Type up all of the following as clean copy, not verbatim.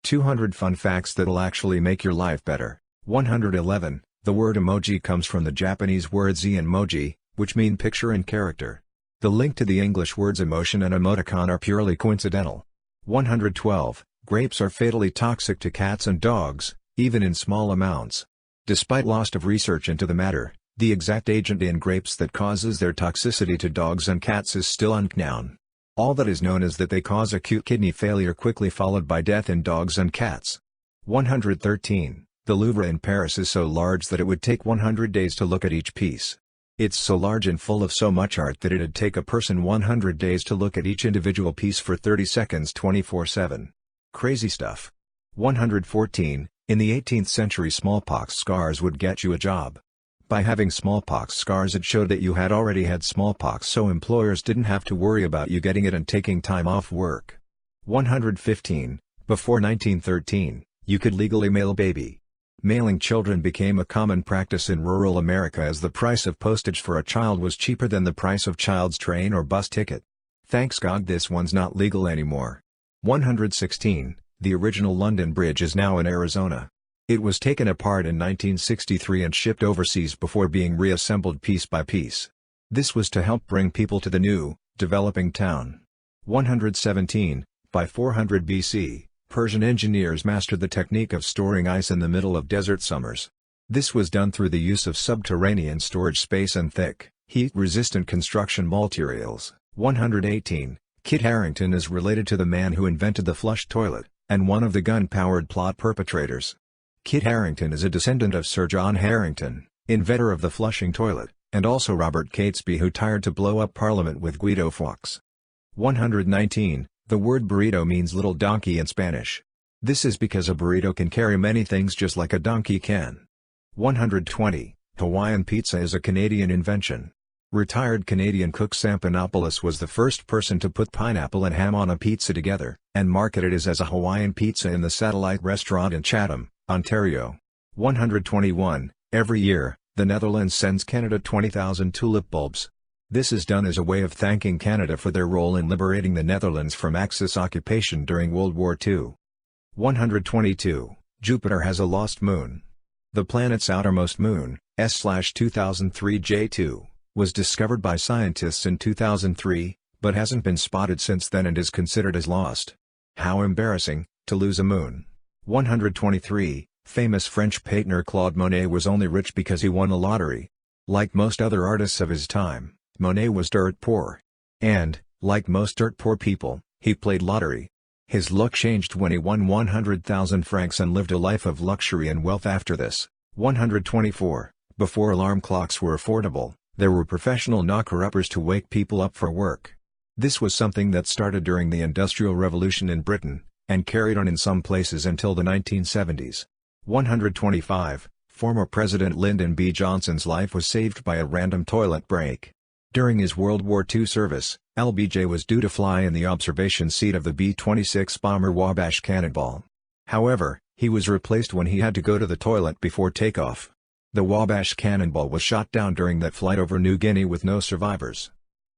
200 fun facts that'll actually make your life better. 111. The word emoji comes from the Japanese words e and moji, which mean picture and character. The link to the English words emotion and emoticon are purely coincidental. 112. Grapes are fatally toxic to cats and dogs, even in small amounts. Despite loss of research into the matter, the exact agent in grapes that causes their toxicity to dogs and cats is still unknown. All that is known is that they cause acute kidney failure quickly followed by death in dogs and cats. 113. The Louvre in Paris is so large that it would take 100 days to look at each piece. It's so large and full of so much art that it'd take a person 100 days to look at each individual piece for 30 seconds 24/7. Crazy stuff. 114. In the 18th century, smallpox scars would get you a job. By having smallpox scars, it showed that you had already had smallpox, so employers didn't have to worry about you getting it and taking time off work. 115. Before 1913, you could legally mail a baby. Mailing children became a common practice in rural America as the price of postage for a child was cheaper than the price of child's train or bus ticket. Thanks God this one's not legal anymore. 116. The original London Bridge is now in Arizona. It was taken apart in 1963 and shipped overseas before being reassembled piece by piece. This was to help bring people to the new, developing town. 117. By 400 BC, Persian engineers mastered the technique of storing ice in the middle of desert summers. This was done through the use of subterranean storage space and thick, heat-resistant construction materials. 118. Kit Harington is related to the man who invented the flush toilet, and one of the gun-powered plot perpetrators. Kit Harington is a descendant of Sir John Harington, inventor of the flushing toilet, and also Robert Catesby, who tried to blow up Parliament with Guido Fawkes. 119. The word burrito means little donkey in Spanish. This is because a burrito can carry many things just like a donkey can. 120. Hawaiian pizza is a Canadian invention. Retired Canadian cook Sam Panopoulos was the first person to put pineapple and ham on a pizza together, and marketed it as a Hawaiian pizza in the Satellite restaurant in Chatham, Ontario. 121. Every year, the Netherlands sends Canada 20,000 tulip bulbs. This is done as a way of thanking Canada for their role in liberating the Netherlands from Axis occupation during World War II. 122. Jupiter has a lost moon. The planet's outermost moon, S/2003 J2, was discovered by scientists in 2003, but hasn't been spotted since then and is considered as lost. How embarrassing, to lose a moon. 123. Famous French painter Claude Monet was only rich because he won a lottery. Like most other artists of his time, Monet was dirt poor. And, like most dirt poor people, he played lottery. His luck changed when he won 100,000 francs and lived a life of luxury and wealth after this. 124. Before alarm clocks were affordable, there were professional knocker-uppers to wake people up for work. This was something that started during the Industrial Revolution in Britain, and carried on in some places until the 1970s. 125. Former President Lyndon B. Johnson's life was saved by a random toilet break. During his World War II service, LBJ was due to fly in the observation seat of the B-26 bomber Wabash Cannonball. However, he was replaced when he had to go to the toilet before takeoff. The Wabash Cannonball was shot down during that flight over New Guinea with no survivors.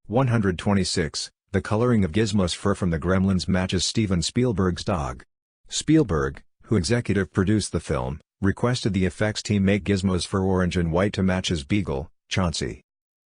126. The coloring of Gizmo's fur from the Gremlins matches Steven Spielberg's dog. Spielberg, who executive produced the film, requested the effects team make Gizmo's fur orange and white to match his beagle, Chauncey.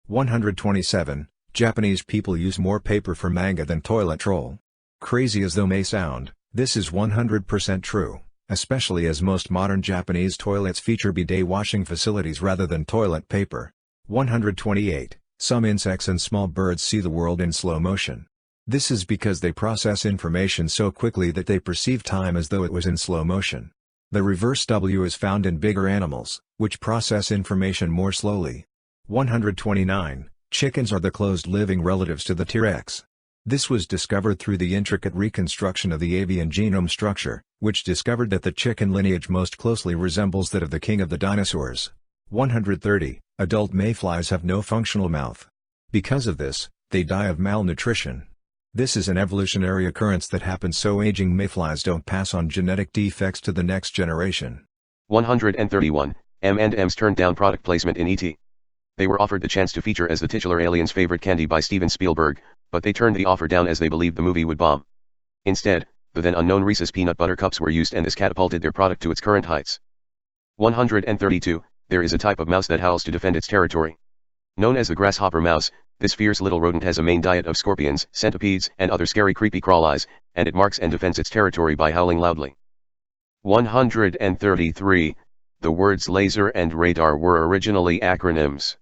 127. Japanese people use more paper for manga than toilet roll. Crazy as though may sound, this is 100% true, especially as most modern Japanese toilets feature bidet washing facilities rather than toilet paper. 128. Some insects and small birds see the world in slow motion. This is because they process information so quickly that they perceive time as though it was in slow motion. The reverse W is found in bigger animals, which process information more slowly. 129. Chickens are the closed living relatives to the T-Rex. This was discovered through the intricate reconstruction of the avian genome structure, which discovered that the chicken lineage most closely resembles that of the king of the dinosaurs. 130. Adult mayflies have no functional mouth. Because of this, they die of malnutrition. This is an evolutionary occurrence that happens so aging mayflies don't pass on genetic defects to the next generation. 131. M&M's turned down product placement in E.T. They were offered the chance to feature as the titular alien's favorite candy by Steven Spielberg, but they turned the offer down as they believed the movie would bomb. Instead, the then unknown Reese's peanut butter cups were used and this catapulted their product to its current heights. 132. There is a type of mouse that howls to defend its territory. Known as the grasshopper mouse, this fierce little rodent has a main diet of scorpions, centipedes, and other scary creepy crawlies, and it marks and defends its territory by howling loudly. 133. The words laser and radar were originally acronyms.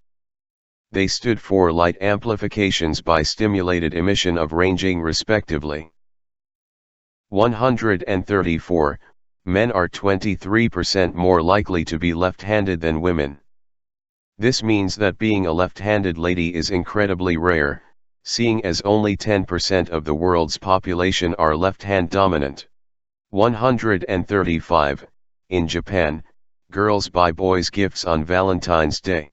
They stood for light amplifications by stimulated emission of ranging respectively. 134. Men are 23% more likely to be left-handed than women. This means that being a left-handed lady is incredibly rare, seeing as only 10% of the world's population are left-hand dominant. 135. In Japan, girls buy boys gifts on Valentine's Day.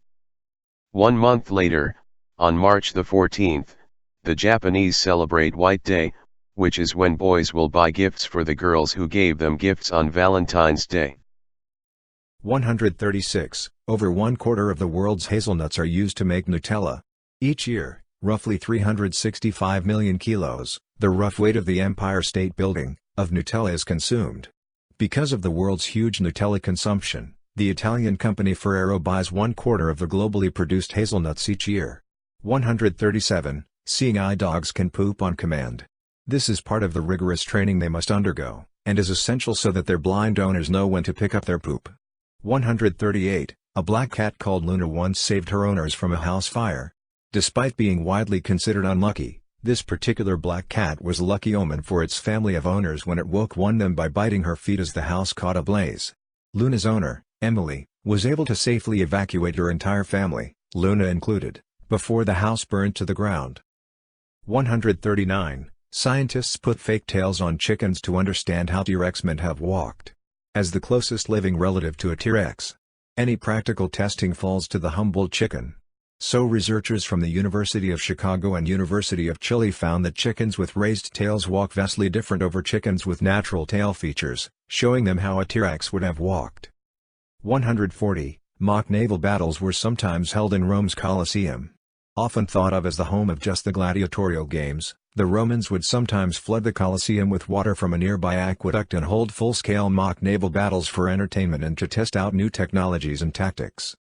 1 month later, on March the 14th, the Japanese celebrate White Day, which is when boys will buy gifts for the girls who gave them gifts on Valentine's Day. 136. Over 1/4 of the world's hazelnuts are used to make Nutella. Each year, roughly 365 million kilos, the rough weight of the Empire State Building, of Nutella is consumed. Because of the world's huge Nutella consumption, the Italian company Ferrero buys 1/4 of the globally produced hazelnuts each year. 137. Seeing eye dogs can poop on command. This is part of the rigorous training they must undergo, and is essential so that their blind owners know when to pick up their poop. 138. A black cat called Luna once saved her owners from a house fire. Despite being widely considered unlucky, this particular black cat was a lucky omen for its family of owners when it woke one them by biting her feet as the house caught ablaze. Luna's owner, Emily, was able to safely evacuate her entire family, Luna included, before the house burned to the ground. 139. Scientists put fake tails on chickens to understand how T-Rex men have walked. As the closest living relative to a T-Rex, any practical testing falls to the humble chicken. So researchers from the University of Chicago and University of Chile found that chickens with raised tails walk vastly different over chickens with natural tail features, showing them how a T-Rex would have walked. 140. Mock naval battles were sometimes held in Rome's Colosseum. Often thought of as the home of just the gladiatorial games, the Romans would sometimes flood the Colosseum with water from a nearby aqueduct and hold full-scale mock naval battles for entertainment and to test out new technologies and tactics.